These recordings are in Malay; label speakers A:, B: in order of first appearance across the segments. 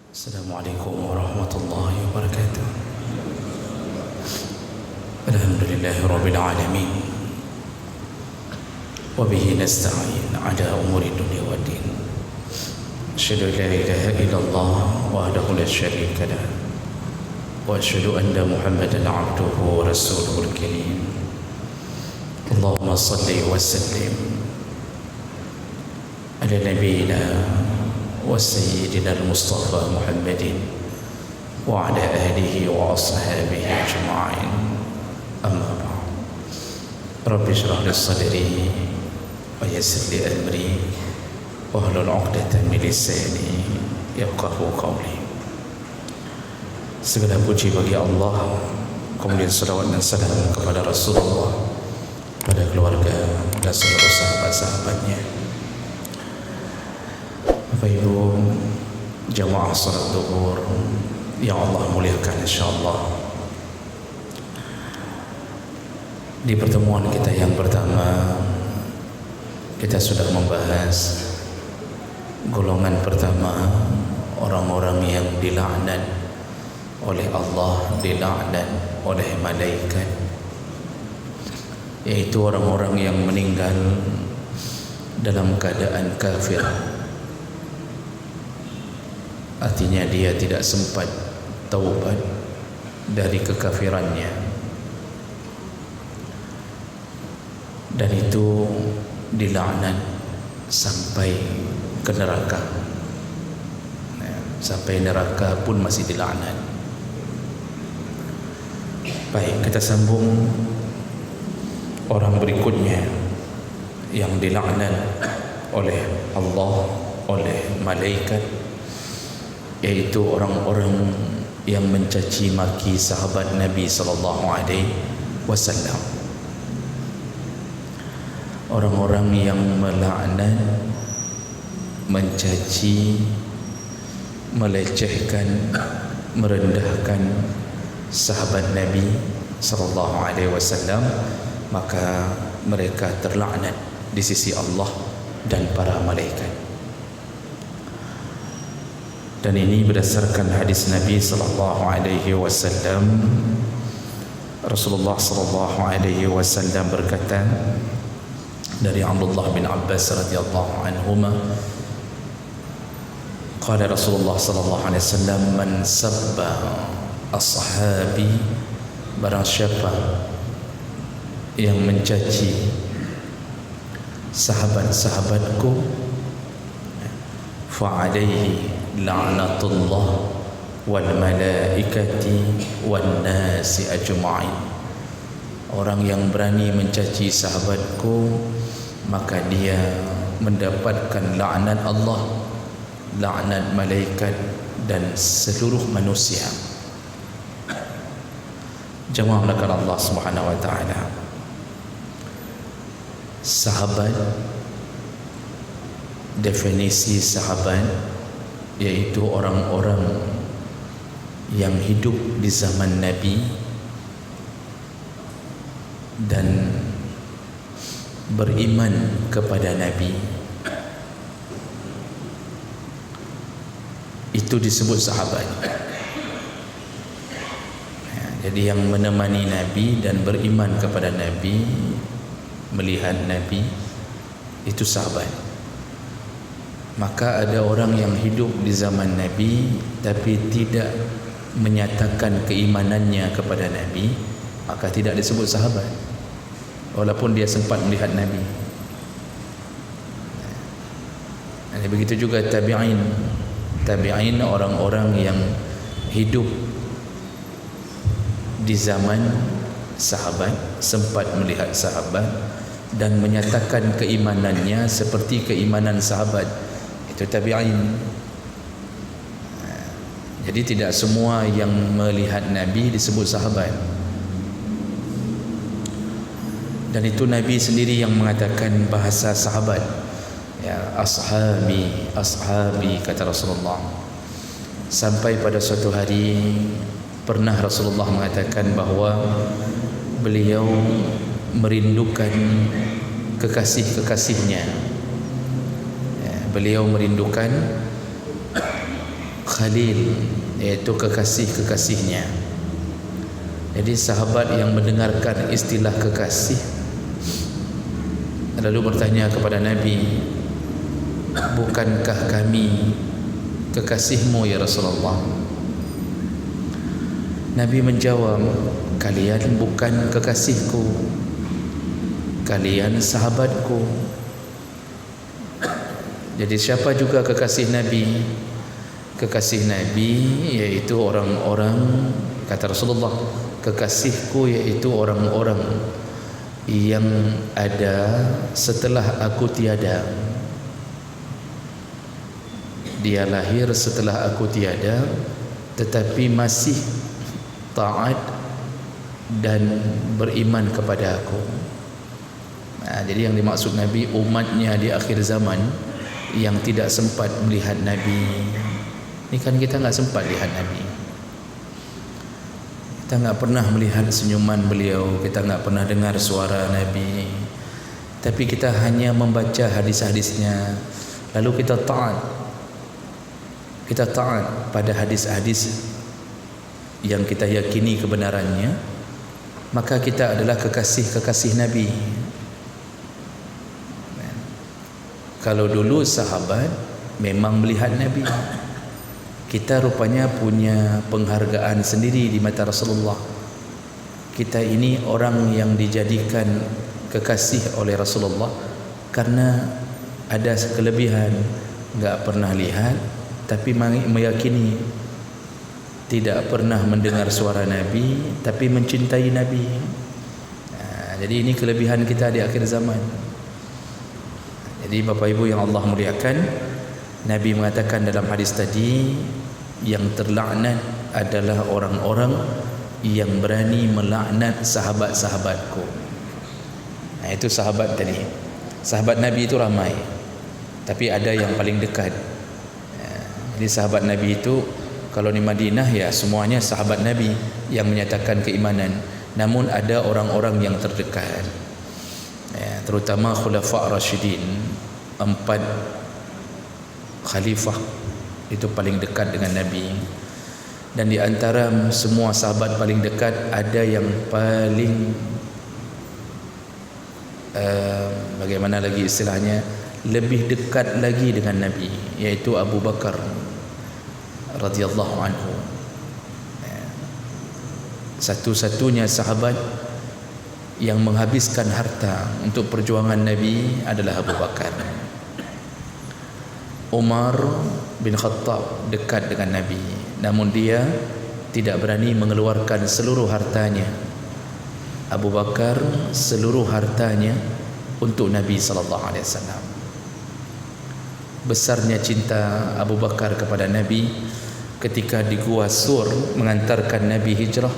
A: Assalamualaikum warahmatullahi wabarakatuh. Alhamdulillahi rabbil alamin. Wa bihi nasta'in ala umuri dunya waddin. Asyhadu an la ilaha illallah wahdahu la syarika lah. Wa asyhadu anna Muhammadan abduhu wa rasuluhul karim. Allahumma salli wa sallim ala nabiyyina وسيدنا المصطفى محمد وعلى آله وأصحابه أجمعين أما بعد رب اشرح لي صدري ويسر لي أمري واحلل عقدة من لساني يفقهوا قولي. Segala puji bagi Allah, kemudian salawat dan salam kepada Rasulullah, pada keluarga dan seluruh sahabat-sahabatnya. Bapak Ibu jamaah salat zuhur yang Allah muliakan, insyaallah di pertemuan kita yang pertama kita sudah membahas golongan pertama, orang-orang yang dilaknat oleh Allah, dilaknat oleh malaikat, yaitu orang-orang yang meninggal dalam keadaan kafir. Artinya dia tidak sempat taubat dari kekafirannya, dan itu dilaknat sampai ke neraka. Sampai neraka pun masih dilaknat. Baik, kita sambung orang berikutnya yang dilaknat oleh Allah, oleh malaikat, yaitu orang-orang yang mencaci maki sahabat Nabi sallallahu alaihi wasallam. Orang-orang yang melaknat, mencaci, melecehkan, merendahkan sahabat Nabi sallallahu alaihi wasallam, maka mereka terlaknat di sisi Allah dan para malaikat. Dan ini berdasarkan hadis Nabi sallallahu alaihi wasallam. Rasulullah sallallahu alaihi wasallam berkata dari Abdullah bin Abbas radhiyallahu anhuma, qala Rasulullah sallallahu alaihi wasallam, man sabba ashabi, barang siapa yang mencaci sahabat-sahabatku, fa alaihi la'natullah wal malaikati wan nasi ajma'in. Orang yang berani mencaci sahabatku, maka dia mendapatkan laknat Allah, laknat malaikat dan seluruh manusia. Jemaah melakukan Allah Subhanahu wa taala. Sahabat, definisi sahabat yaitu orang-orang yang hidup di zaman Nabi dan beriman kepada Nabi. Itu disebut sahabat. Jadi yang menemani Nabi dan beriman kepada Nabi, melihat Nabi, itu sahabat. Maka ada orang yang hidup di zaman Nabi tapi tidak menyatakan keimanannya kepada Nabi, maka tidak disebut sahabat walaupun dia sempat melihat Nabi. Dan begitu juga tabi'in. Tabi'in orang-orang yang hidup di zaman sahabat, sempat melihat sahabat dan menyatakan keimanannya seperti keimanan sahabat. Itu tabi'in. Jadi tidak semua yang melihat Nabi disebut sahabat. Dan itu Nabi sendiri yang mengatakan bahasa sahabat. Ya, ashabi, ashabi, kata Rasulullah. Sampai pada suatu hari pernah Rasulullah mengatakan bahawa beliau merindukan kekasih-kekasihnya. Beliau merindukan Khalil, iaitu kekasih-kekasihnya. Jadi sahabat yang mendengarkan istilah kekasih lalu bertanya kepada Nabi, bukankah kami kekasihmu ya Rasulullah? Nabi menjawab, kalian bukan kekasihku, kalian sahabatku. Jadi siapa juga kekasih Nabi? Kekasih Nabi yaitu orang-orang, kata Rasulullah, kekasihku yaitu orang-orang yang ada setelah aku tiada. Dia lahir setelah aku tiada, tetapi masih taat dan beriman kepada aku. Jadi yang dimaksud Nabi, umatnya di akhir zaman yang tidak sempat melihat Nabi. Ini kan kita enggak sempat lihat Nabi. Kita enggak pernah melihat senyuman beliau, kita enggak pernah dengar suara Nabi. Tapi kita hanya membaca hadis-hadisnya, lalu kita taat. Kita taat pada hadis-hadis yang kita yakini kebenarannya, maka kita adalah kekasih-kekasih Nabi. Kalau dulu sahabat memang melihat Nabi, kita rupanya punya penghargaan sendiri di mata Rasulullah. Kita ini orang yang dijadikan kekasih oleh Rasulullah karena ada kelebihan, enggak pernah lihat tapi meyakini, tidak pernah mendengar suara Nabi tapi mencintai Nabi. Jadi ini kelebihan kita di akhir zaman. Jadi Bapak Ibu yang Allah muliakan, Nabi mengatakan dalam hadis tadi, yang terlaknat adalah orang-orang yang berani melaknat sahabat-sahabatku. Itu sahabat tadi. Sahabat Nabi itu ramai, tapi ada yang paling dekat. Jadi sahabat Nabi itu kalau di Madinah ya semuanya sahabat Nabi yang menyatakan keimanan. Namun ada orang-orang yang terdekat, terutama Khulafa' Rashidin, 4 khalifah itu paling dekat dengan Nabi. Dan di antara semua sahabat paling dekat ada yang paling bagaimana lagi istilahnya, lebih dekat lagi dengan Nabi, yaitu Abu Bakar radhiyallahu anhu. Satu-satunya sahabat yang menghabiskan harta untuk perjuangan Nabi adalah Abu Bakar. Umar bin Khattab dekat dengan Nabi, namun dia tidak berani mengeluarkan seluruh hartanya. Abu Bakar seluruh hartanya untuk Nabi sallallahu alaihi wasallam. Besarnya cinta Abu Bakar kepada Nabi, ketika di Gua Sur mengantarkan Nabi hijrah,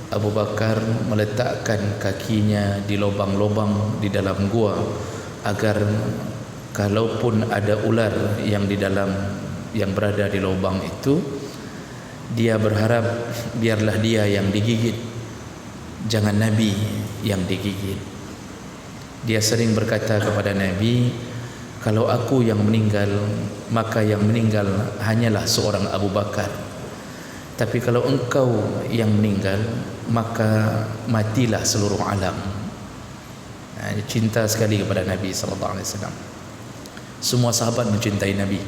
A: Abu Bakar meletakkan kakinya di lubang-lubang di dalam gua agar kalaupun ada ular yang di dalam, yang berada di lubang itu, dia berharap biarlah dia yang digigit, jangan Nabi yang digigit. Dia sering berkata kepada Nabi, kalau aku yang meninggal, maka yang meninggal hanyalah seorang Abu Bakar. Tapi kalau engkau yang meninggal, maka matilah seluruh alam. Cinta sekali kepada Nabi sallallahu alaihi wasallam. Semua sahabat mencintai Nabi,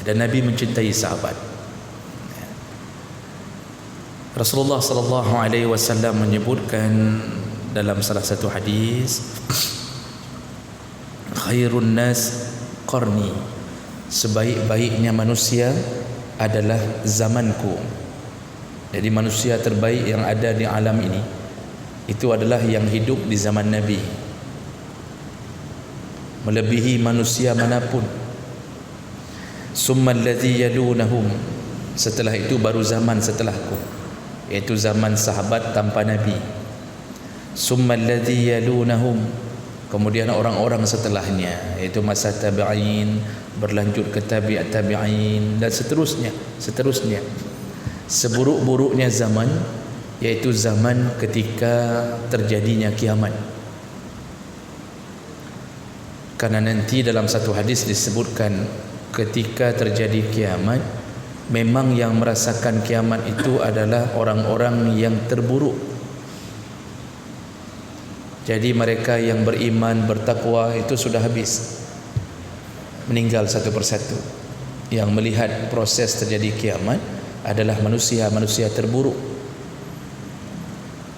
A: dan Nabi mencintai sahabat. Rasulullah sallallahu alaihi wasallam menyebutkan dalam salah satu hadis, khairun nas qarni, sebaik-baiknya manusia adalah zamanku. Jadi manusia terbaik yang ada di alam ini itu adalah yang hidup di zaman Nabi, melebihi manusia manapun. Summa alladhi yalunahum, setelah itu baru zaman setelahku, yaitu zaman sahabat tanpa Nabi. Summa alladhi yalunahum, kemudian orang-orang setelahnya, yaitu masa tabi'in, berlanjut ke tabi'at tabi'in, dan seterusnya. Seburuk-buruknya zaman yaitu zaman ketika terjadinya kiamat. Karena nanti dalam satu hadis disebutkan, ketika terjadi kiamat memang yang merasakan kiamat itu adalah orang-orang yang terburuk. Jadi mereka yang beriman, bertakwa itu sudah habis, meninggal satu persatu. Yang melihat proses terjadi kiamat adalah manusia terburuk.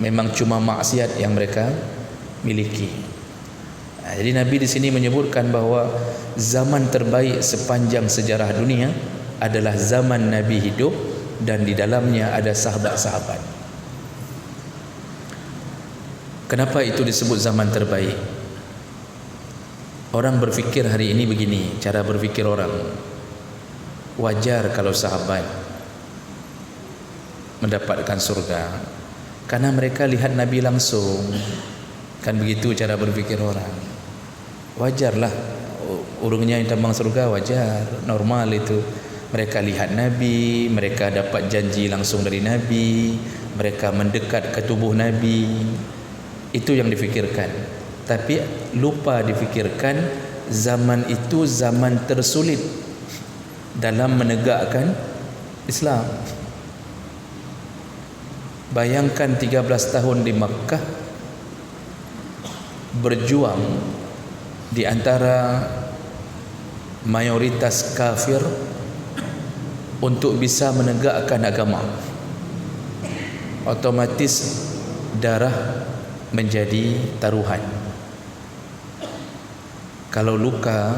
A: Memang cuma maksiat yang mereka miliki. Jadi Nabi di sini menyebutkan bahawa zaman terbaik sepanjang sejarah dunia adalah zaman Nabi hidup dan di dalamnya ada sahabat-sahabat. Kenapa itu disebut zaman terbaik? Orang berfikir hari ini begini, cara berfikir orang. Wajar kalau sahabat mendapatkan surga karena mereka lihat Nabi langsung. Kan begitu cara berfikir orang. Wajarlah, urungnya yang tambang surga wajar, normal itu. Mereka lihat Nabi, mereka dapat janji langsung dari Nabi, mereka mendekat ke tubuh Nabi. Itu yang difikirkan. Tapi lupa difikirkan zaman itu zaman tersulit dalam menegakkan Islam. Bayangkan 13 tahun di Makkah berjuang di antara mayoritas kafir untuk bisa menegakkan agama. Otomatis darah menjadi taruhan. Kalau luka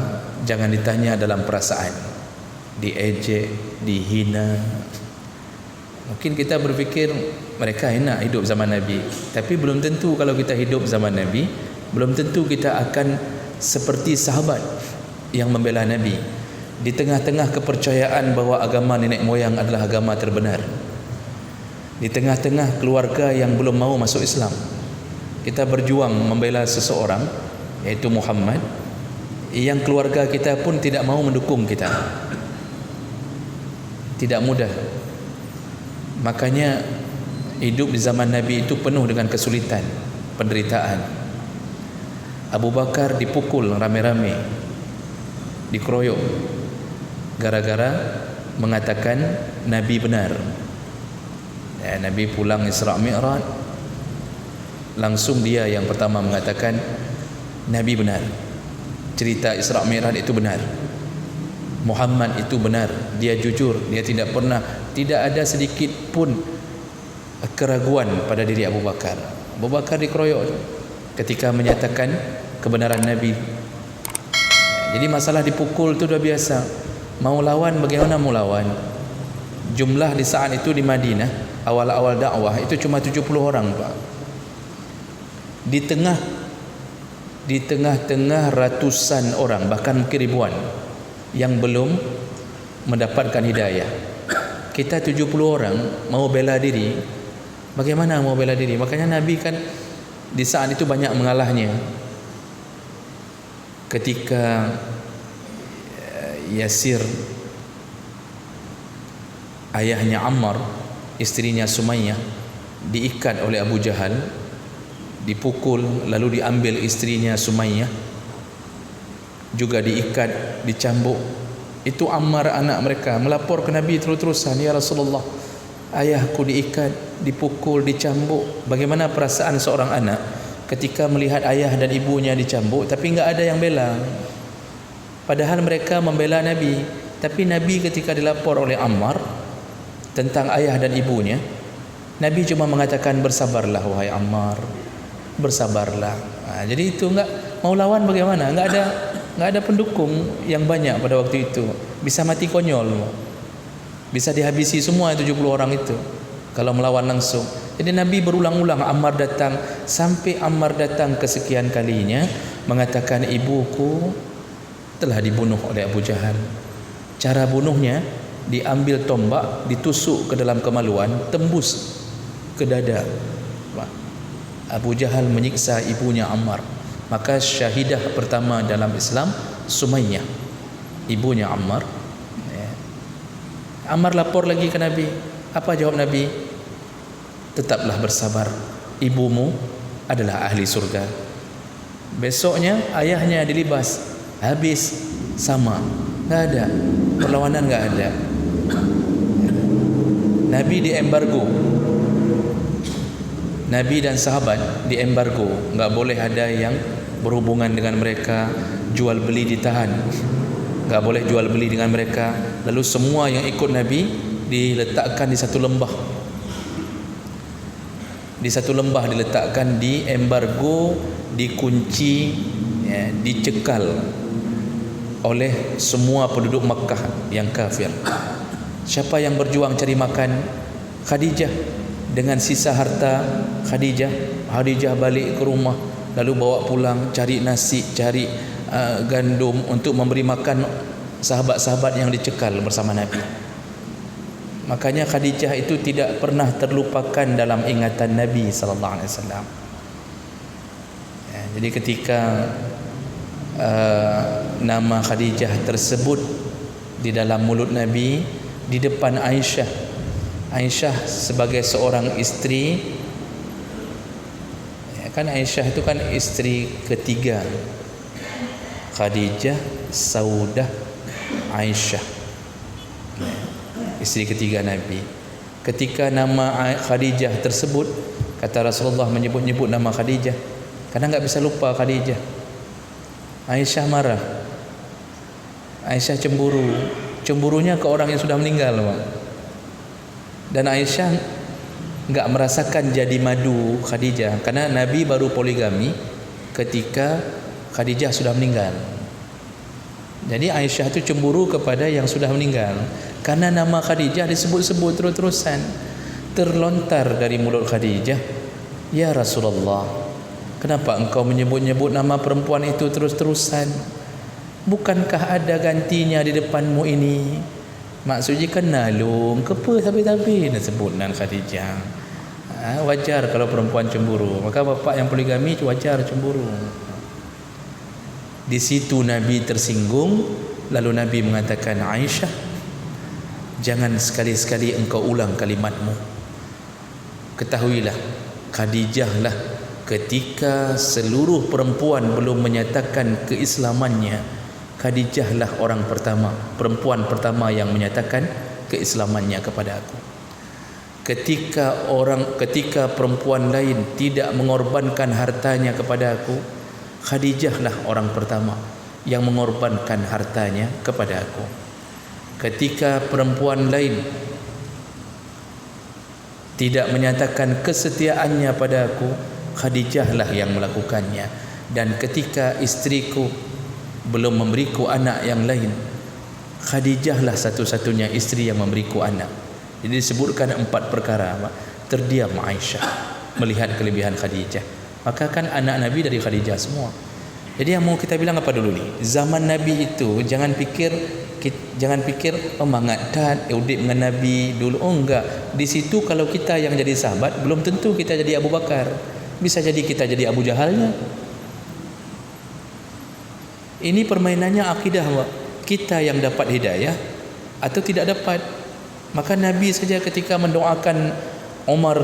A: jangan ditanya dalam perasaan, diejek, dihina. Mungkin kita berfikir mereka enak hidup zaman Nabi, tapi belum tentu kalau kita hidup zaman Nabi, belum tentu kita akan seperti sahabat yang membela Nabi di tengah-tengah kepercayaan bahawa agama nenek moyang adalah agama terbenar, di tengah-tengah keluarga yang belum mau masuk Islam. Kita berjuang membela seseorang, yaitu Muhammad, yang keluarga kita pun tidak mau mendukung kita. Tidak mudah. Makanya hidup di zaman Nabi itu penuh dengan kesulitan, penderitaan. Abu Bakar dipukul rame-rame, dikeroyok, gara-gara mengatakan Nabi benar. Nabi pulang Isra Mi'raj, langsung dia yang pertama mengatakan Nabi benar, cerita Isra Mi'raj itu benar, Muhammad itu benar, dia jujur, dia tidak ada sedikit pun keraguan pada diri Abu Bakar. Abu Bakar dikeroyok ketika menyatakan kebenaran Nabi. Jadi masalah dipukul itu sudah biasa. Mau lawan, bagaimana mau lawan? Jumlah di saat itu di Madinah awal-awal dakwah itu cuma 70 orang, Pak. Di tengah-tengah ratusan orang, bahkan mungkin ribuan yang belum mendapatkan hidayah. Kita 70 orang mau bela diri. Bagaimana mau bela diri? Makanya Nabi kan di saat itu banyak mengalahnya. Ketika Yasir, ayahnya Ammar, istrinya Sumayyah, diikat oleh Abu Jahal, dipukul, lalu diambil istrinya Sumayyah, juga diikat, dicambuk. Itu Ammar anak mereka melapor ke Nabi terus-terusan, ya Rasulullah, ayahku diikat, dipukul, dicambuk. Bagaimana perasaan seorang anak ketika melihat ayah dan ibunya dicambuk tapi enggak ada yang bela? Padahal mereka membela Nabi. Tapi Nabi ketika dilapor oleh Ammar tentang ayah dan ibunya, Nabi cuma mengatakan bersabarlah wahai Ammar, bersabarlah. Jadi itu enggak mau lawan bagaimana? Enggak ada pendukung yang banyak pada waktu itu. Bisa mati konyol, bisa dihabisi semua 70 orang itu kalau melawan langsung. Jadi Nabi berulang-ulang Ammar datang, sampai Ammar datang kesekian kalinya mengatakan ibuku telah dibunuh oleh Abu Jahal. Cara bunuhnya diambil tombak, ditusuk ke dalam kemaluan, tembus ke dada. Abu Jahal menyiksa ibunya Ammar. Maka syahidah pertama dalam Islam Sumayyah, ibunya Ammar. Ammar lapor lagi ke Nabi. Apa jawab Nabi? Tetaplah bersabar, ibumu adalah ahli surga. Besoknya ayahnya dilibas, habis, sama, enggak ada perlawanan, enggak ada. Nabi diembargo. Nabi dan sahabat diembargo, enggak boleh ada yang berhubungan dengan mereka, jual beli ditahan, enggak boleh jual beli dengan mereka. Lalu semua yang ikut Nabi diletakkan di satu lembah. Di satu lembah diletakkan, diembargo, dikunci, ya, dicekal oleh semua penduduk Makkah yang kafir. Siapa yang berjuang cari makan? Khadijah dengan sisa harta Khadijah balik ke rumah, lalu bawa pulang, cari nasi, cari gandum untuk memberi makan sahabat-sahabat yang dicekal bersama Nabi. Makanya Khadijah itu tidak pernah terlupakan dalam ingatan Nabi sallallahu alaihi wasallam. Ya, jadi ketika nama Khadijah tersebut di dalam mulut Nabi di depan Aisyah sebagai seorang istri, ya kan, Aisyah itu kan istri ketiga, Khadijah, Saudah, Aisyah, istri ketiga Nabi. Ketika nama Khadijah tersebut, kata Rasulullah menyebut-nyebut nama Khadijah karena enggak bisa lupa Khadijah. Aisyah marah, Aisyah cemburunya ke orang yang sudah meninggal, Pak. Dan Aisyah enggak merasakan jadi madu Khadijah karena Nabi baru poligami ketika Khadijah sudah meninggal. Jadi Aisyah itu cemburu kepada yang sudah meninggal karena nama Khadijah disebut-sebut terus-terusan. Terlontar dari mulut Khadijah, "Ya Rasulullah, kenapa engkau menyebut-nyebut nama perempuan itu terus-terusan? Bukankah ada gantinya di depanmu ini?" Maksudnya kan nalung kepa tapi nak sebut nan Khadijah. Wajar kalau perempuan cemburu. Maka bapak yang poligami wajar cemburu. Di situ Nabi tersinggung, lalu Nabi mengatakan, "Aisyah, jangan sekali-sekali engkau ulang kalimatmu. Ketahuilah, Khadijah lah ketika seluruh perempuan belum menyatakan keislamannya, Khadijah lah orang pertama, perempuan pertama yang menyatakan keislamannya kepada aku. Ketika perempuan lain tidak mengorbankan hartanya kepada aku, Khadijah lah orang pertama yang mengorbankan hartanya kepada aku. Ketika perempuan lain tidak menyatakan kesetiaannya pada aku, Khadijah lah yang melakukannya. Dan ketika istriku belum memberiku anak yang lain, Khadijah lah satu-satunya istri yang memberiku anak." Jadi disebutkan 4 perkara. Terdiam Aisyah melihat kelebihan Khadijah. Maka kan anak Nabi dari Khadijah semua. Jadi yang mau kita bilang apa dulu ni? Zaman Nabi itu jangan pikir mangat tat udip dengan Nabi dulu. Oh enggak. Di situ kalau kita yang jadi sahabat belum tentu kita jadi Abu Bakar. Bisa jadi kita jadi Abu Jahalnya. Ini permainannya akidah, Pak. Kita yang dapat hidayah atau tidak dapat. Maka Nabi saja ketika mendoakan Umar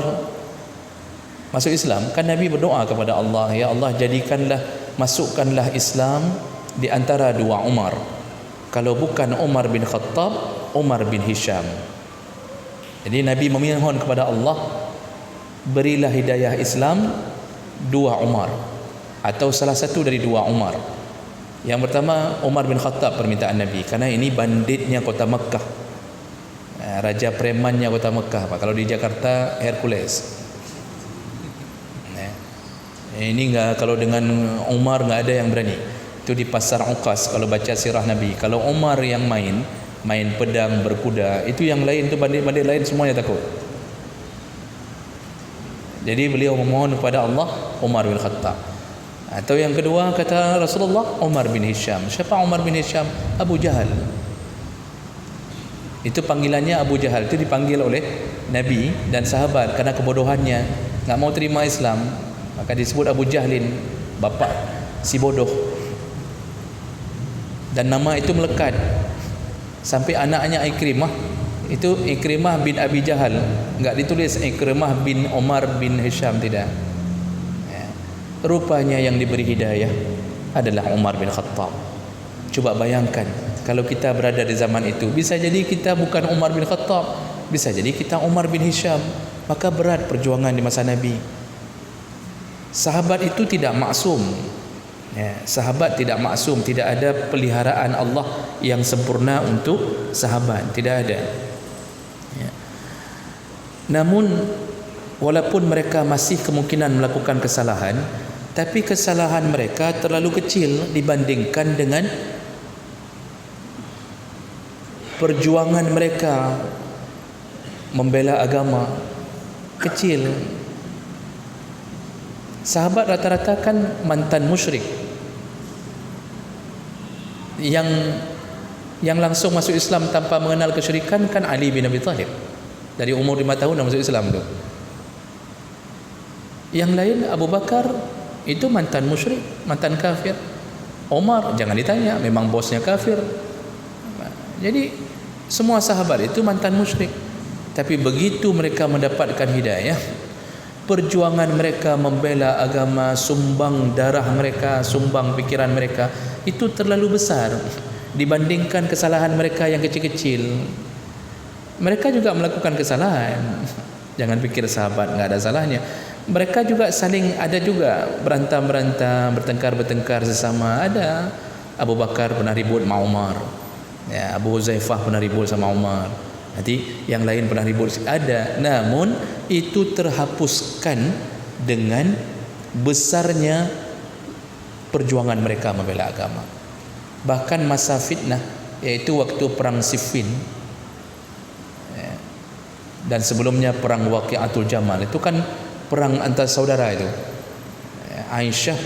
A: masuk Islam, kan Nabi berdoa kepada Allah, "Ya Allah, masukkanlah Islam di antara 2 Umar. Kalau bukan Umar bin Khattab, Umar bin Hisham." Jadi Nabi memohon kepada Allah, berilah hidayah Islam 2 Umar atau salah satu dari 2 Umar. Yang pertama Umar bin Khattab, permintaan Nabi, karena ini banditnya kota Mekah, raja premannya kota Mekah, Pak. Kalau di Jakarta Hercules. Ini enggak, kalau dengan Umar enggak ada yang berani. Itu di pasar Uqas kalau baca sirah Nabi. Kalau Umar yang main pedang, berkuda, itu yang lain tu bandit-bandit lain semuanya takut. Jadi beliau memohon kepada Allah Umar bin Khattab. Atau yang kedua kata Rasulullah Umar bin Hisham. Siapa Umar bin Hisham? Abu Jahal. Itu panggilannya Abu Jahal. Itu dipanggil oleh Nabi dan sahabat karena kebodohannya, enggak mau terima Islam. Maka disebut Abu Jahlin, bapa si bodoh. Dan nama itu melekat sampai anaknya Ikrimah, itu Ikrimah bin Abi Jahal, enggak ditulis Ikrimah bin Umar bin Hisham, tidak. Rupanya yang diberi hidayah adalah Umar bin Khattab. Coba bayangkan kalau kita berada di zaman itu, bisa jadi kita bukan Umar bin Khattab, Bisa jadi kita Umar bin Hisham, maka berat perjuangan di masa Nabi. Sahabat itu tidak maksum. Sahabat tidak maksum, tidak ada peliharaan Allah yang sempurna untuk sahabat, tidak ada. Namun walaupun mereka masih kemungkinan melakukan kesalahan, tapi kesalahan mereka terlalu kecil dibandingkan dengan perjuangan mereka membela agama. Kecil. Sahabat rata-rata kan mantan musyrik. Yang langsung masuk Islam tanpa mengenal kesyirikan kan Ali bin Abi Thalib. Dari umur 5 tahun dah masuk Islam tu. Yang lain Abu Bakar itu mantan musyrik, mantan kafir. Umar jangan ditanya, memang bosnya kafir. Jadi semua sahabat itu mantan musyrik. Tapi begitu mereka mendapatkan hidayah, perjuangan mereka membela agama, sumbang darah mereka, sumbang pikiran mereka, itu terlalu besar dibandingkan kesalahan mereka yang kecil-kecil. Mereka juga melakukan kesalahan. Jangan pikir sahabat enggak ada salahnya. Mereka juga saling ada juga berantam-berantam, bertengkar-bertengkar sesama. Ada. Abu Bakar pernah ribut sama Umar. Ya, Abu Huzaifah pernah ribut sama Umar. Nanti yang lain pernah ribut, ada. Namun itu terhapuskan dengan besarnya perjuangan mereka membela agama. Bahkan masa fitnah, yaitu waktu perang Siffin dan sebelumnya perang Waqi'atul Jamal, itu kan perang antar saudara itu. Aisyah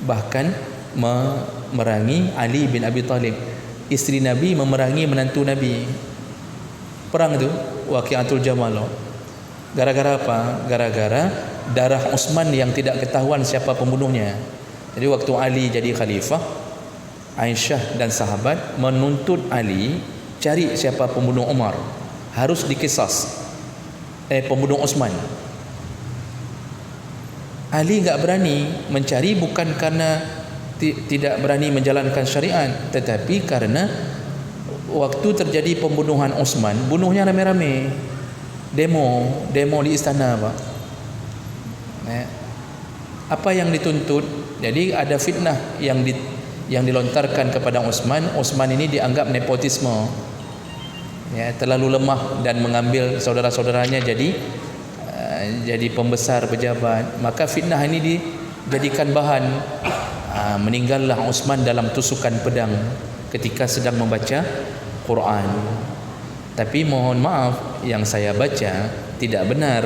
A: bahkan memerangi Ali bin Abi Thalib, isteri Nabi memerangi menantu Nabi. Perang itu Waqi'atul Jamal. Gara-gara apa? Gara-gara darah Utsman yang tidak ketahuan siapa pembunuhnya. Jadi waktu Ali jadi khalifah, Aisyah dan sahabat menuntut Ali cari siapa pembunuh Umar, harus dikisas. Pembunuh Utsman. Ali enggak berani mencari, bukan karena tidak berani menjalankan syariat, tetapi karena waktu terjadi pembunuhan Utsman, bunuhnya rame-rame. Demo di istana, Pak. Apa yang dituntut? Jadi ada fitnah yang dilontarkan kepada Utsman. Utsman ini dianggap nepotisme. Terlalu lemah dan mengambil saudara-saudaranya jadi pembesar pejabat. Maka fitnah ini dijadikan bahan. Meninggallah Utsman dalam tusukan pedang ketika sedang membaca Quran. Tapi mohon maaf, yang saya baca tidak benar.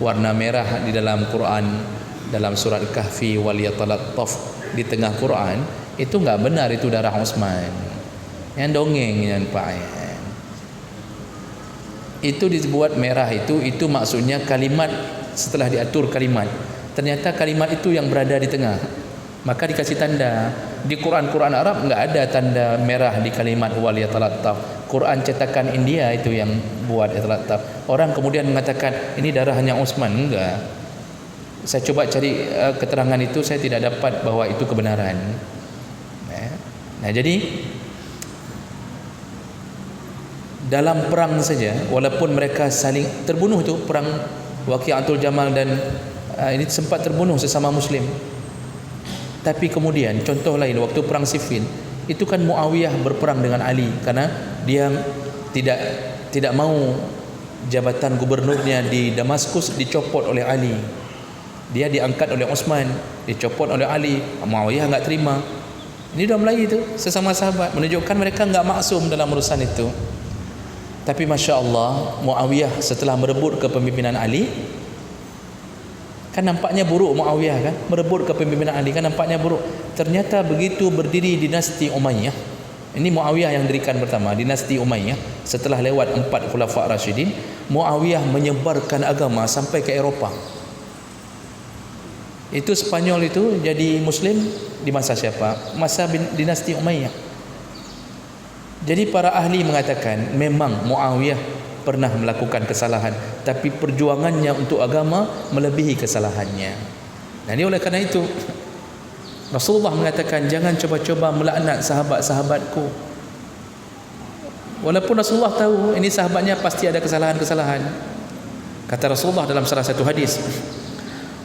A: Warna merah di dalam Quran, dalam surat Kahfi, wal yatalattaf di tengah Quran, itu enggak benar, itu darah Utsman. Yang dongeng yang Pak. Itu dibuat merah, itu maksudnya kalimat setelah diatur kalimat. Ternyata kalimat itu yang berada di tengah. Maka dikasih tanda. Di Quran Arab enggak ada tanda merah di kalimat wal yatalattaf. Quran cetakan India itu yang buat yatalattaf. Orang kemudian mengatakan ini darahnya Utsman. Enggak. Saya coba cari keterangan itu, saya tidak dapat bahwa itu kebenaran. Nah, jadi dalam perang saja, walaupun mereka saling terbunuh, itu perang Waqi'atul Jamal, dan ini sempat terbunuh sesama muslim. Tapi kemudian contoh lain, waktu perang Siffin, itu kan Muawiyah berperang dengan Ali karena dia tidak mau jabatan gubernurnya di Damaskus dicopot oleh Ali. Dia diangkat oleh Utsman, dicopot oleh Ali. Muawiyah enggak terima. Ini dah mulai itu sesama sahabat, menunjukkan mereka enggak maksum dalam urusan itu. Tapi Masya Allah, Muawiyah setelah merebut kepemimpinan Ali, kan nampaknya buruk Muawiyah kan, merebut kepemimpinan Ali kan nampaknya buruk. Ternyata begitu berdiri dinasti Umayyah, ini Muawiyah yang dirikan pertama, dinasti Umayyah. Setelah lewat 4 khulafa Rasyidin, Muawiyah menyebarkan agama sampai ke Eropah. Itu Spanyol itu jadi Muslim di masa siapa? Masa dinasti Umayyah. Jadi para ahli mengatakan memang Muawiyah pernah melakukan kesalahan, tapi perjuangannya untuk agama melebihi kesalahannya. Jadi oleh kerana itu Rasulullah mengatakan jangan coba-coba melaknat sahabat-sahabatku. Walaupun Rasulullah tahu ini sahabatnya pasti ada kesalahan-kesalahan. Kata Rasulullah dalam salah satu hadis,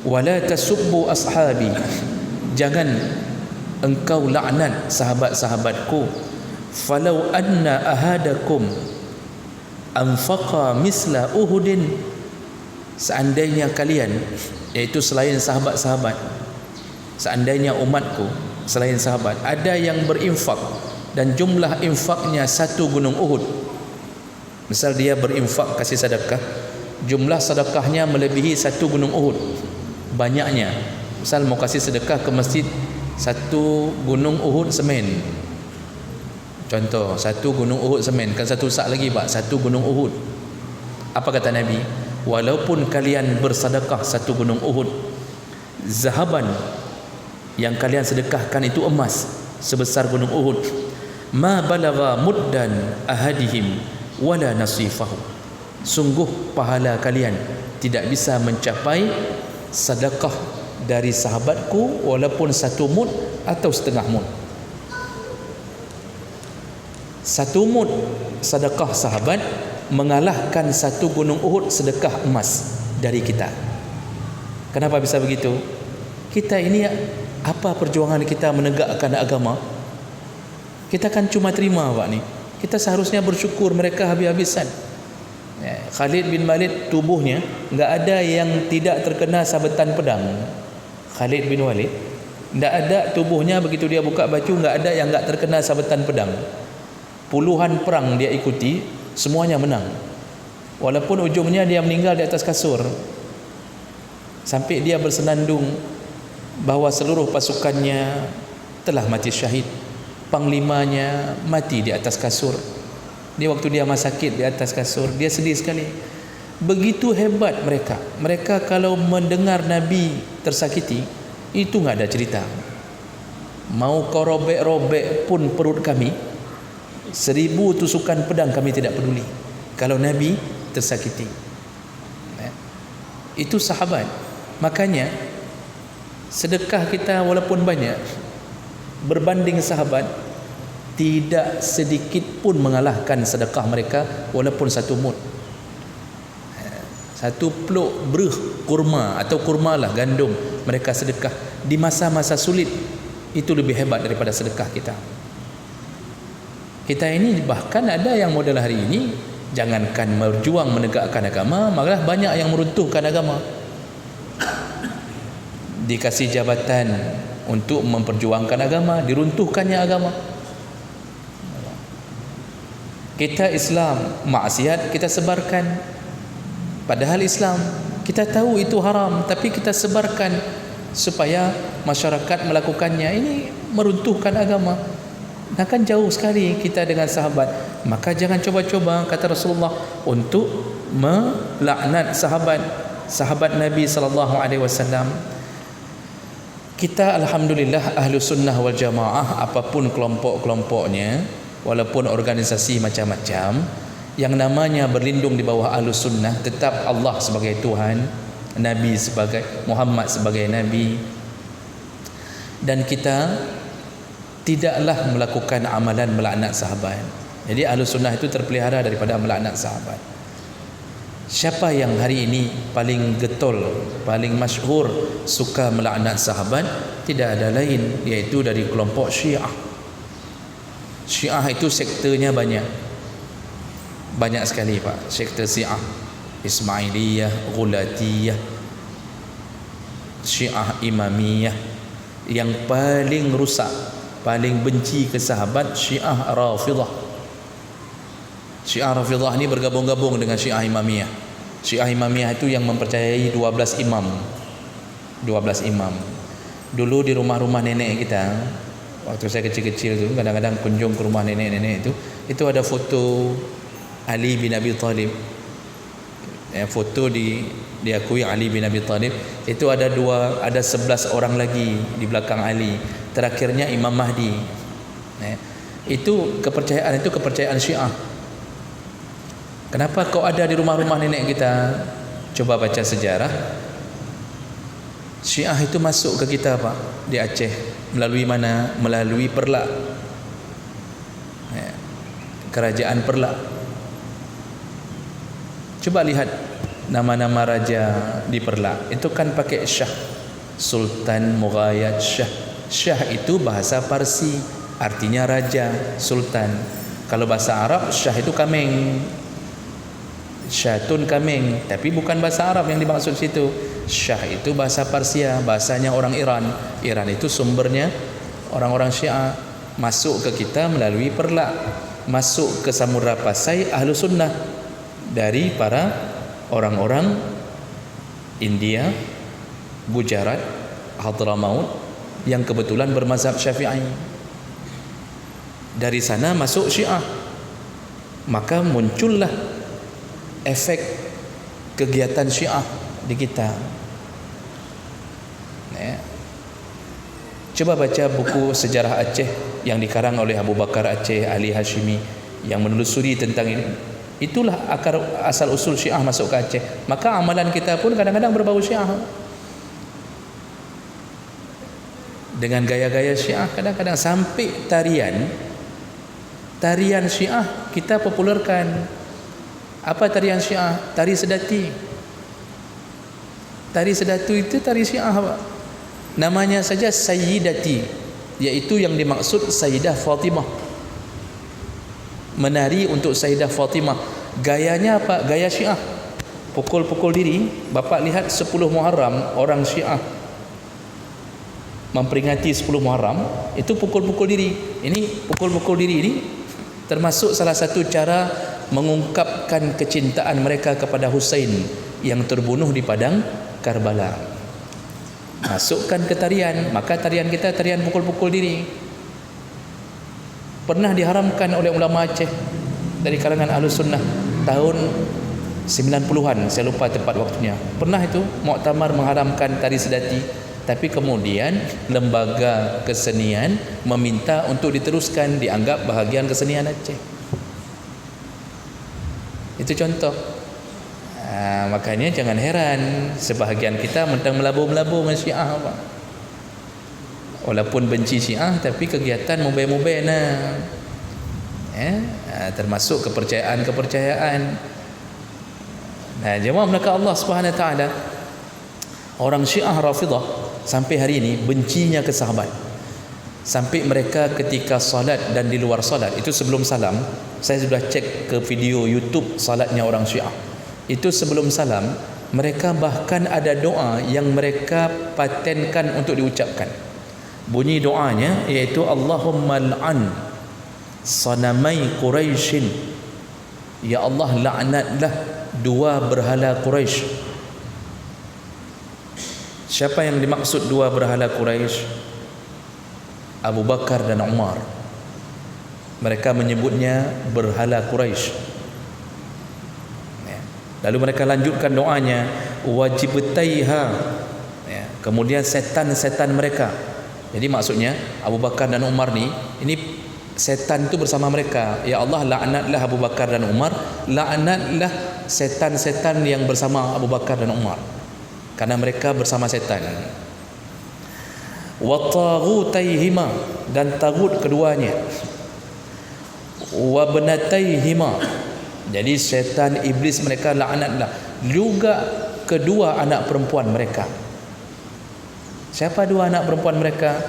A: wala tasubbu ashabi, jangan engkau laknat sahabat-sahabatku. Falau anna ahadakum anfaqa misla uhudin, seandainya kalian, iaitu selain sahabat-sahabat, seandainya umatku selain sahabat ada yang berinfak dan jumlah infaknya satu gunung Uhud. Misal dia berinfak, kasih sedekah, jumlah sedekahnya melebihi satu gunung Uhud banyaknya. Misal mau kasih sedekah ke masjid satu gunung Uhud semen, contoh satu gunung Uhud semen, kan satu sak lagi pak, satu gunung Uhud. Apa kata Nabi? Walaupun kalian bersedekah satu gunung Uhud, zahaban, yang kalian sedekahkan itu emas sebesar gunung Uhud, ma balagha muddan ahadihim wala nasifahu, sungguh pahala kalian tidak bisa mencapai sedekah dari sahabatku walaupun satu mud atau setengah mud. Satu mud sedekah sahabat mengalahkan satu gunung Uhud sedekah emas dari kita. Kenapa bisa begitu? Kita ini, apa perjuangan kita menegakkan agama? Kita kan cuma terima pak ni. Kita seharusnya bersyukur, mereka habis-habisan. Khalid bin Walid tubuhnya enggak ada yang tidak terkena sabetan pedang. Khalid bin Walid enggak ada tubuhnya, begitu dia buka baju enggak ada yang enggak terkena sabetan pedang. Puluhan perang dia ikuti, semuanya menang. Walaupun ujungnya dia meninggal di atas kasur, sampai dia bersenandung bahawa seluruh pasukannya telah mati syahid, panglimanya mati di atas kasur. Dia waktu dia masih sakit di atas kasur, dia sedih sekali. Begitu hebat mereka. Mereka kalau mendengar Nabi tersakiti, itu enggak ada cerita. Mau kau robek-robek pun perut kami, 1000 tusukan pedang kami tidak peduli kalau Nabi tersakiti. Itu sahabat. Makanya sedekah kita walaupun banyak, berbanding sahabat, tidak sedikit pun mengalahkan sedekah mereka walaupun satu mud. Satu peluk beruh kurma atau kurmalah gandum mereka sedekah di masa-masa sulit, itu lebih hebat daripada sedekah kita. Kita ini bahkan ada yang model hari ini, jangankan berjuang menegakkan agama, malah banyak yang meruntuhkan agama. Dikasih jabatan untuk memperjuangkan agama, diruntuhkannya agama. Kita Islam, maksiat kita sebarkan. Padahal Islam kita tahu itu haram, tapi kita sebarkan supaya masyarakat melakukannya. Ini meruntuhkan agama. Nah kan jauh sekali kita dengan sahabat. Maka jangan coba-coba, kata Rasulullah, untuk melaknat sahabat Nabi SAW. Kita alhamdulillah ahlu sunnah wal jamaah, apapun kelompok-kelompoknya, walaupun organisasi macam-macam, yang namanya berlindung di bawah ahlu sunnah, tetap Allah sebagai Tuhan, Nabi sebagai Muhammad sebagai Nabi, dan kita tidaklah melakukan amalan melaknat sahabat. Jadi ahlu sunnah itu terpelihara daripada melaknat sahabat. Siapa yang hari ini paling getol, paling masyhur suka melaknat sahabat? Tidak ada lain, iaitu dari kelompok Syiah. Syiah itu sektornya banyak sekali pak. Sektor Syiah, Ismailiyah, Ghulatiyah, Syiah Imamiyah. Yang paling rusak, paling benci ke sahabat, Syiah Rafidah. Syiah Rafidah ni bergabung-gabung dengan Syiah Imamiyah. Syiah Imamiyah itu yang mempercayai 12 imam. 12 imam. Dulu di rumah-rumah nenek kita, waktu saya kecil-kecil tu, kadang-kadang kunjung ke rumah nenek-nenek itu ada foto Ali bin Abi Thalib. Foto diakui Ali bin Abi Thalib. Itu ada 11 orang lagi di belakang Ali. Terakhirnya Imam Mahdi. Itu kepercayaan Syiah. Kenapa kau ada di rumah-rumah nenek kita? Coba baca sejarah. Syiah itu masuk ke kita pak, di Aceh. Melalui mana? Melalui Perlak. kerajaan Perlak. Coba lihat nama-nama raja di Perlak, itu kan pakai Syah, Sultan, Mughayat, Syah. Syah itu bahasa Parsi, artinya raja, sultan. Kalau bahasa Arab, Syah itu kambing, Syatun kambing, tapi bukan bahasa Arab yang dimaksud situ. Syah itu bahasa Parsia, bahasanya orang Iran. Iran itu sumbernya orang-orang Syiah, masuk ke kita melalui Perlak, masuk ke Samudra Pasai Ahlu Sunnah dari para orang-orang India, Gujarat, Hadramaut yang kebetulan bermazhab Syafi'i. Dari sana masuk Syiah, maka muncullah efek kegiatan Syiah di kita. Coba baca buku sejarah Aceh yang dikarang oleh Abu Bakar Aceh Ali Hashimi yang menelusuri tentang ini. Itulah akar asal usul Syiah masuk ke Aceh. Maka amalan kita pun kadang-kadang berbau Syiah, dengan gaya-gaya Syiah. Kadang-kadang sampai tarian Syiah kita popularkan. Apa tarian Syiah? Tari sedati. Tari sedatu itu tari Syiah, Pak. Namanya saja Sayyidati, yaitu yang dimaksud Sayyidah Fatimah. Menari untuk Sayyidah Fatimah. Gayanya apa? Gaya Syiah. Pukul-pukul diri. Bapak lihat 10 Muharram, orang Syiah memperingati 10 Muharram, itu pukul-pukul diri. Ini pukul-pukul diri ini termasuk salah satu cara mengungkapkan kecintaan mereka kepada Husain yang terbunuh di padang Karbala. Masukkan ke tarian, maka tarian kita tarian pukul-pukul diri. Pernah diharamkan oleh ulama Aceh dari kalangan Ahlus Sunnah tahun 90-an, saya lupa tepat waktunya. Pernah itu muktamar mengharamkan tari sedati, tapi kemudian lembaga kesenian meminta untuk diteruskan, dianggap bahagian kesenian Aceh. Itu contoh. Makanya jangan heran sebahagian kita mentang melabur-melabur dengan Syiah, Pak. Walaupun benci Syiah, tapi kegiatan mubay-mubay termasuk kepercayaan. Nah, jemaah belaka Allah Subhanahu wa taala, orang Syiah Rafidah sampai hari ini bencinya ke sahabat. Sampai mereka ketika salat dan di luar salat, itu sebelum salam, saya sudah cek ke video YouTube salatnya orang Syiah. Itu sebelum salam, mereka bahkan ada doa yang mereka patenkan untuk diucapkan. Bunyi doanya iaitu Allahumma al'an sanamai Quraisyin. Ya Allah, laknatlah dua berhala Quraisy. Siapa yang dimaksud dua berhala Quraisy? Abu Bakar dan Umar. Mereka menyebutnya berhala Quraisy. Lalu mereka lanjutkan doanya, wajibtaiha. Kemudian setan-setan mereka. Jadi maksudnya Abu Bakar dan Umar ini setan itu bersama mereka. Ya Allah, laknatlah Abu Bakar dan Umar, laknatlah setan-setan yang bersama Abu Bakar dan Umar, karena mereka bersama setan. Wa taghutaihima, dan tagut keduanya. Wa banataihima, jadi setan iblis mereka laknatlah juga kedua anak perempuan mereka. Siapa dua anak perempuan mereka?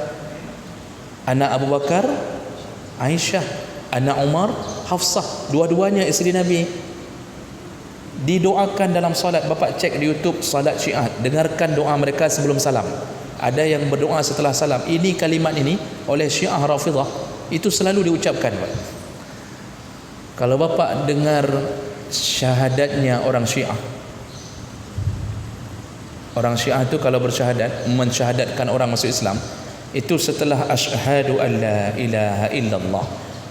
A: Anak Abu Bakar Aisyah, anak Umar Hafsah, dua-duanya isteri Nabi. Didoakan dalam salat. Bapak cek di YouTube salat Syiah, dengarkan doa mereka sebelum salam. Ada yang berdoa setelah salam. Ini kalimat ini oleh Syiah Rafidah itu selalu diucapkan, Pak. Kalau Bapak dengar syahadatnya orang Syiah, orang Syiah itu kalau bersyahadat, mensyahadatkan orang masuk Islam, itu setelah asyhadu an la ilaha illallah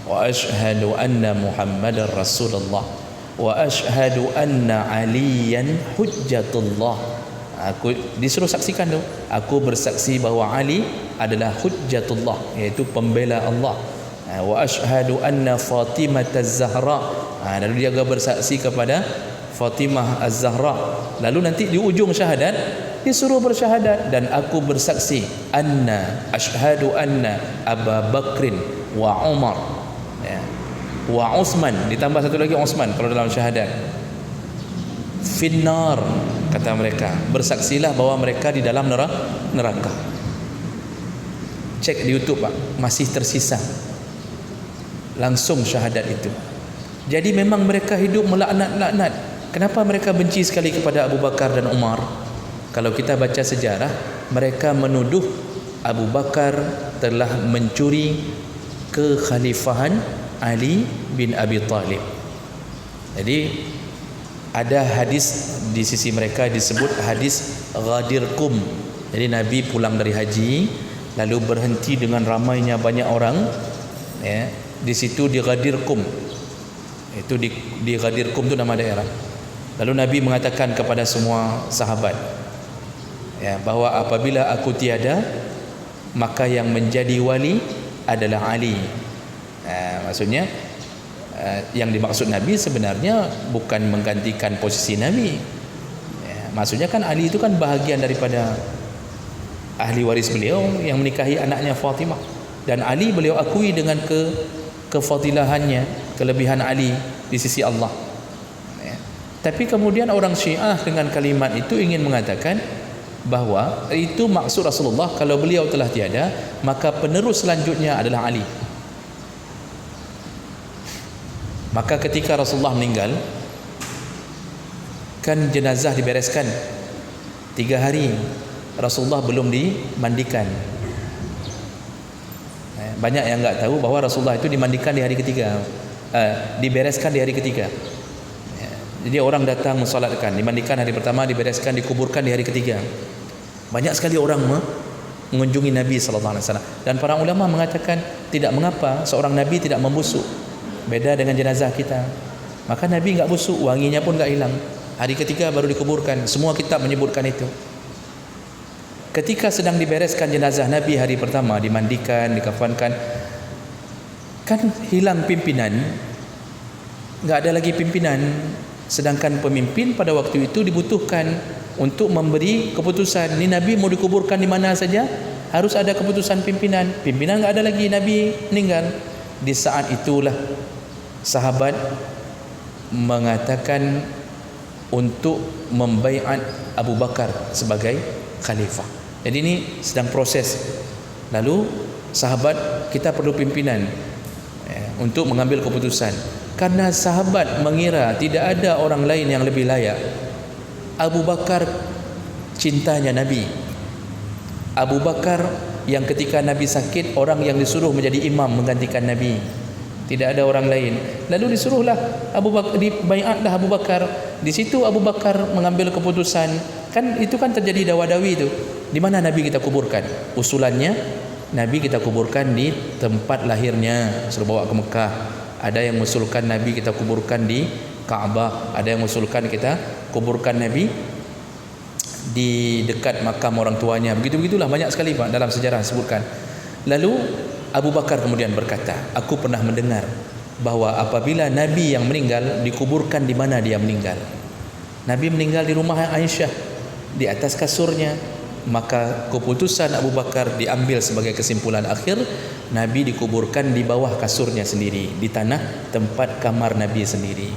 A: wa asyhadu anna Muhammadar Rasulullah wa asyhadu anna aliyan hujjatullah. Aku disuruh saksikan tu. Aku bersaksi bahawa Ali adalah hujjatullah, iaitu pembela Allah. Wa asyhadu anna Fatimah Az-Zahra. Lalu dia juga bersaksi kepada Fatimah Az-Zahra. Lalu nanti di ujung syahadat disuruh bersyahadat, dan aku bersaksi asyhadu anna Abu Bakrin wa Umar. wa Utsman, ditambah satu lagi Utsman kalau dalam syahadat, finnar, kata mereka, bersaksilah bahwa mereka di dalam neraka. Cek di YouTube Pak, masih tersisa langsung syahadat itu. Jadi memang mereka hidup melaknat-laknat. Kenapa mereka benci sekali kepada Abu Bakar dan Umar? Kalau kita baca sejarah, mereka menuduh Abu Bakar telah mencuri kekhalifahan Ali bin Abi Talib. Jadi ada hadis di sisi mereka disebut hadis Ghadir Qum. Jadi Nabi pulang dari haji, lalu berhenti dengan ramainya banyak orang, ya, di situ di Ghadir Qum. Itu di Ghadir Qum itu nama daerah. Lalu Nabi mengatakan kepada semua sahabat, ya, bahwa apabila aku tiada, maka yang menjadi wali adalah Ali. Maksudnya yang dimaksud Nabi sebenarnya bukan menggantikan posisi Nabi, ya, maksudnya kan Ali itu kan bahagian daripada ahli waris beliau yang menikahi anaknya Fatimah, dan Ali beliau akui dengan kefadilahannya, kelebihan Ali di sisi Allah, ya. Tapi kemudian orang Syiah dengan kalimat itu ingin mengatakan bahwa itu maksud Rasulullah, kalau beliau telah tiada maka penerus selanjutnya adalah Ali. Maka ketika Rasulullah meninggal, kan jenazah dibereskan 3 hari, Rasulullah belum dimandikan. Banyak yang enggak tahu bahwa Rasulullah itu dimandikan di hari ketiga, dibereskan di hari ketiga. Jadi orang datang mensolatkan, dimandikan hari pertama, dibereskan, dikuburkan di hari ketiga. Banyak sekali orang mengunjungi Nabi sallallahu alaihi wasallam, dan para ulama mengatakan tidak mengapa seorang nabi tidak membusuk. Beda dengan jenazah kita. Maka Nabi enggak busuk, wanginya pun enggak hilang. Hari ketiga baru dikuburkan. Semua kitab menyebutkan itu. Ketika sedang dibereskan jenazah Nabi hari pertama, dimandikan, dikafankan, kan hilang pimpinan, enggak ada lagi pimpinan. Sedangkan pemimpin pada waktu itu dibutuhkan untuk memberi keputusan. Ini Nabi mau dikuburkan di mana saja, harus ada keputusan pimpinan. Pimpinan enggak ada lagi, Nabi meninggal. Di saat itulah sahabat mengatakan untuk membaiat Abu Bakar sebagai khalifah. Jadi ini sedang proses. Lalu sahabat, kita perlu pimpinan, ya, untuk mengambil keputusan. Karena sahabat mengira tidak ada orang lain yang lebih layak. Abu Bakar cintanya Nabi. Abu Bakar yang ketika Nabi sakit, orang yang disuruh menjadi imam menggantikan Nabi. Tidak ada orang lain. Lalu disuruhlah Abu Bakar, dibaiatlah Abu Bakar. Di situ Abu Bakar mengambil keputusan. Kan itu kan terjadi dawa-dawi itu. Di mana Nabi kita kuburkan? Usulannya, Nabi kita kuburkan di tempat lahirnya, suruh bawa ke Mekah. Ada yang mengusulkan Nabi kita kuburkan di Ka'bah. Ada yang mengusulkan kita kuburkan Nabi di dekat makam orang tuanya. Begitu-begitulah, banyak sekali Pak dalam sejarah sebutkan. Lalu Abu Bakar kemudian berkata, aku pernah mendengar bahwa apabila Nabi yang meninggal dikuburkan di mana dia meninggal. Nabi meninggal di rumah Aisyah, di atas kasurnya. Maka keputusan Abu Bakar diambil sebagai kesimpulan akhir, Nabi dikuburkan di bawah kasurnya sendiri, di tanah tempat kamar Nabi sendiri.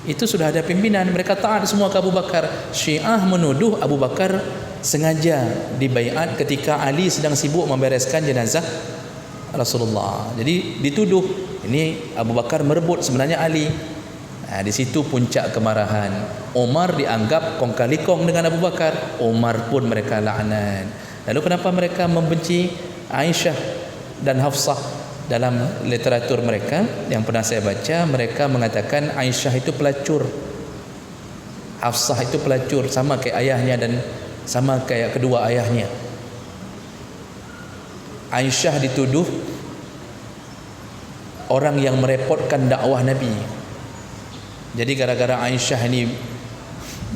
A: Itu sudah ada pimpinan, mereka taat semua ke Abu Bakar. Syiah menuduh Abu Bakar sengaja dibaiat ketika Ali sedang sibuk membereskan jenazah Rasulullah. Jadi dituduh ini Abu Bakar merebut sebenarnya Ali. Di situ puncak kemarahan. Umar dianggap kong kali kong dengan Abu Bakar. Umar pun mereka laknat. Lalu kenapa mereka membenci Aisyah dan Hafsah? Dalam literatur mereka yang pernah saya baca, mereka mengatakan Aisyah itu pelacur, Hafsah itu pelacur, sama kayak ayahnya dan sama kayak kedua ayahnya. Aisyah dituduh orang yang merepotkan dakwah Nabi. Jadi gara-gara Aisyah ini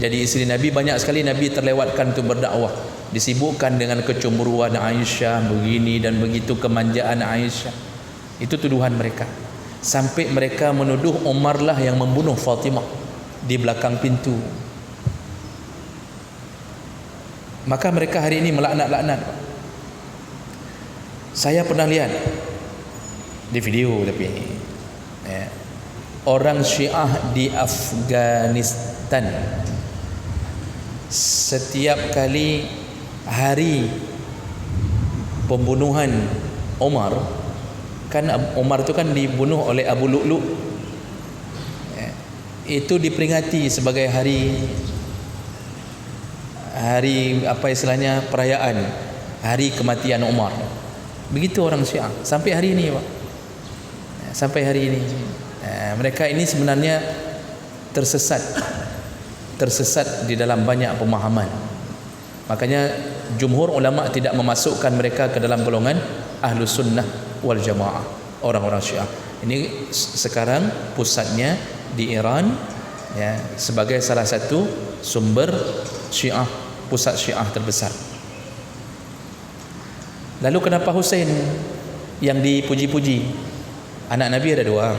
A: jadi isteri Nabi, banyak sekali Nabi terlewatkan untuk berdakwah. Disibukkan dengan kecemburuan Aisyah, begini dan begitu, kemanjaan Aisyah. Itu tuduhan mereka. Sampai mereka menuduh Umar lah yang membunuh Fatimah di belakang pintu. Maka mereka hari ini melaknat-laknat. Saya pernah lihat di video, tapi orang Syiah di Afghanistan setiap kali hari pembunuhan Omar, kan Omar itu kan dibunuh oleh Abu Lu'lu', itu diperingati sebagai hari apa istilahnya, perayaan hari kematian Umar. Begitu orang Syiah sampai hari ini, Pak. Sampai hari ini mereka ini sebenarnya tersesat di dalam banyak pemahaman. Makanya jumhur ulama tidak memasukkan mereka ke dalam golongan Ahlus Sunnah wal Jamaah, orang-orang Syiah. Ini sekarang pusatnya di Iran, ya, sebagai salah satu sumber Syiah, pusat Syiah terbesar. Lalu kenapa Husain yang dipuji-puji? Anak Nabi ada dua,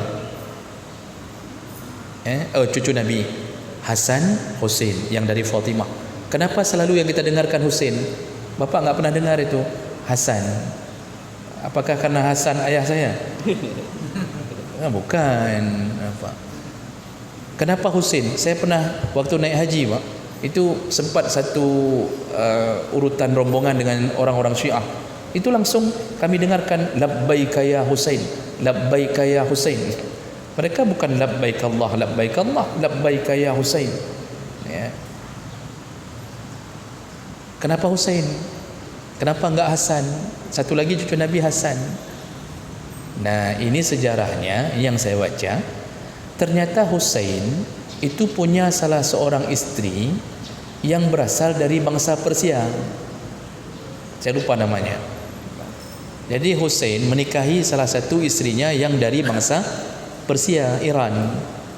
A: cucu Nabi, Hasan, Husain yang dari Fatimah. Kenapa selalu yang kita dengarkan Husain? Bapak enggak pernah dengar itu Hasan. Apakah karena Hasan ayah saya? Bukan. Apa? Kenapa Husain? Saya pernah waktu naik haji, Pak, itu sempat satu urutan rombongan dengan orang-orang Syiah. Itu langsung kami dengarkan labbaika ya Husain, labbaika ya Husain. Mereka bukan labbaik Allah, labbaik Allah, labbaika ya Husain. Ya. Kenapa Husain? Kenapa enggak Hasan? Satu lagi cucu Nabi Hasan. Nah, ini sejarahnya yang saya baca. Ternyata Husain itu punya salah seorang istri yang berasal dari bangsa Persia. Saya lupa namanya. Jadi Husain menikahi salah satu istrinya yang dari bangsa Persia, Iran.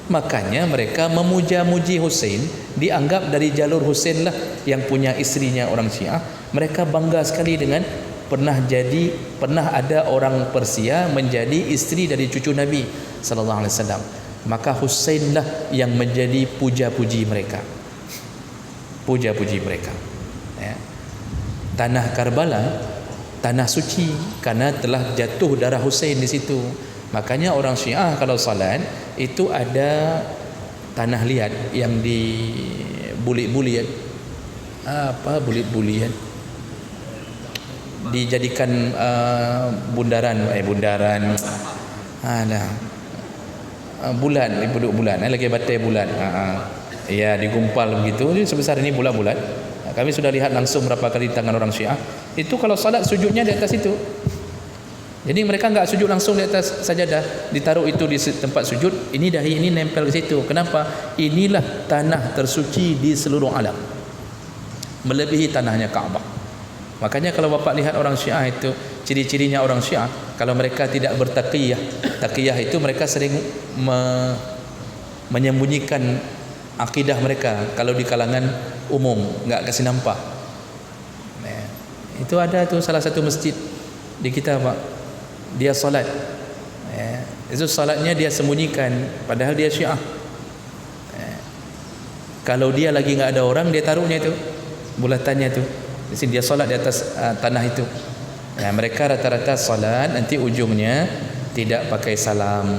A: Makanya mereka memuja-muji Husain, dianggap dari jalur Husain lah yang punya istrinya orang Syiah. Mereka bangga sekali dengan pernah ada orang Persia menjadi istri dari cucu Nabi sallallahu alaihi wasallam. Maka Husain lah yang menjadi puja-puji mereka. Puja-puji mereka. Ya. Tanah Karbala, tanah suci, karena telah jatuh darah Husain di situ. Makanya orang Syiah kalau salat itu ada tanah liat yang dibulit-bulit, bulit-bulit, dijadikan bundaran, bulan, duduk bulan, lagi batai bulan, ya, digumpal begitu, sebesar ini bulat-bulat. Kami sudah lihat langsung berapa kali tangan orang Syiah. Itu kalau salat sujudnya di atas itu. Jadi mereka enggak sujud langsung di atas sajadah, ditaruh itu di tempat sujud, ini dahi ini nempel ke situ. Kenapa? Inilah tanah tersuci di seluruh alam, melebihi tanahnya Kaabah. Makanya kalau Bapak lihat orang Syiah itu, ciri-cirinya orang Syiah, kalau mereka tidak bertaqiyah, taqiyah itu mereka sering menyembunyikan akidah mereka kalau di kalangan umum, enggak kasih nampak. Nah, itu ada tuh salah satu masjid di kita, Pak. Dia salat, itu salatnya dia sembunyikan, padahal dia Syiah. Kalau dia lagi enggak ada orang, dia taruhnya itu bulatannya itu. Di sini dia salat di atas tanah itu. Mereka rata-rata salat nanti ujungnya tidak pakai salam,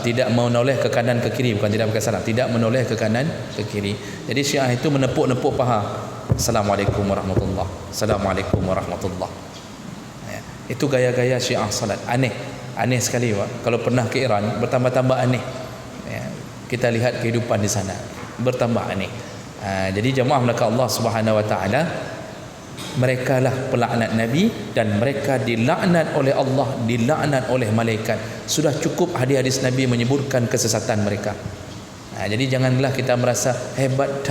A: tidak menoleh ke kanan ke kiri, bukan tidak pakai salam, tidak menoleh ke kanan ke kiri. Jadi Syiah itu menepuk-nepuk paha. Assalamualaikum warahmatullahi. Assalamualaikum warahmatullahi. Itu gaya-gaya Syiah salat. Aneh sekali, Pak. Kalau pernah ke Iran, bertambah-tambah aneh. Kita lihat kehidupan di sana, bertambah aneh. Jadi jemaah belaka Allah Subhanahu wa taala, mereka lah pelaknat Nabi, dan mereka dilaknat oleh Allah, dilaknat oleh malaikat. Sudah cukup hadis-hadis Nabi menyebutkan kesesatan mereka. Jadi janganlah kita merasa hebat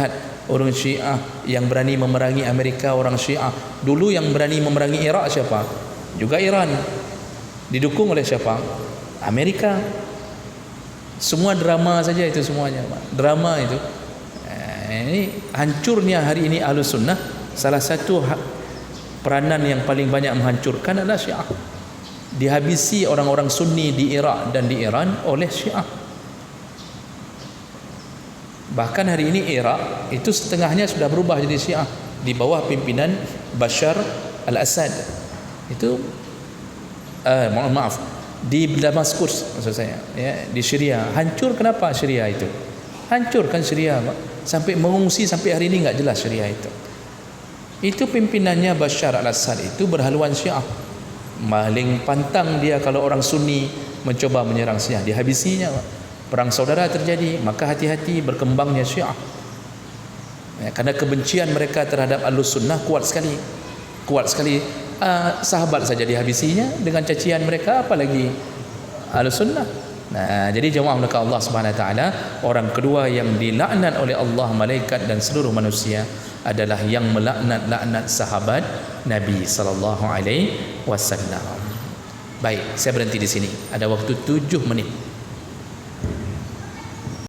A: orang Syiah yang berani memerangi Amerika. Orang Syiah dulu yang berani memerangi Iraq siapa? Juga Iran. Didukung oleh siapa? Amerika. Semua drama saja itu semuanya, Pak. Drama itu. Ini hancurnya hari ini Ahlus Sunnah. Salah satu peranan yang paling banyak menghancurkan adalah Syiah. Dihabisi orang-orang Sunni di Iraq dan di Iran oleh Syiah. Bahkan hari ini Iraq itu setengahnya sudah berubah jadi Syiah di bawah pimpinan Bashar al-Assad. Itu di Damaskus, maksud saya, ya, di Syria. Hancur. Kenapa Syria itu? Hancurkan Syria, sampai mengungsi sampai hari ini enggak jelas Syria itu. Itu pimpinannya Bashar al-Assad itu berhaluan Syiah. Maling pantang dia kalau orang Sunni mencoba menyerang Syiah, dihabisinya. Perang saudara terjadi, maka hati-hati berkembangnya Syiah. Ya, karena kebencian mereka terhadap Ahlus Sunnah kuat sekali. Kuat sekali. Sahabat saja dihabisinya dengan cacian mereka, apalagi Ahlus Sunnah. Nah, jadi jemaah maka Allah Subhanahu wa taala, orang kedua yang dilaknat oleh Allah, malaikat dan seluruh manusia adalah yang melaknat sahabat Nabi sallallahu alaihi wasallam. Baik, saya berhenti di sini. Ada waktu 7 menit.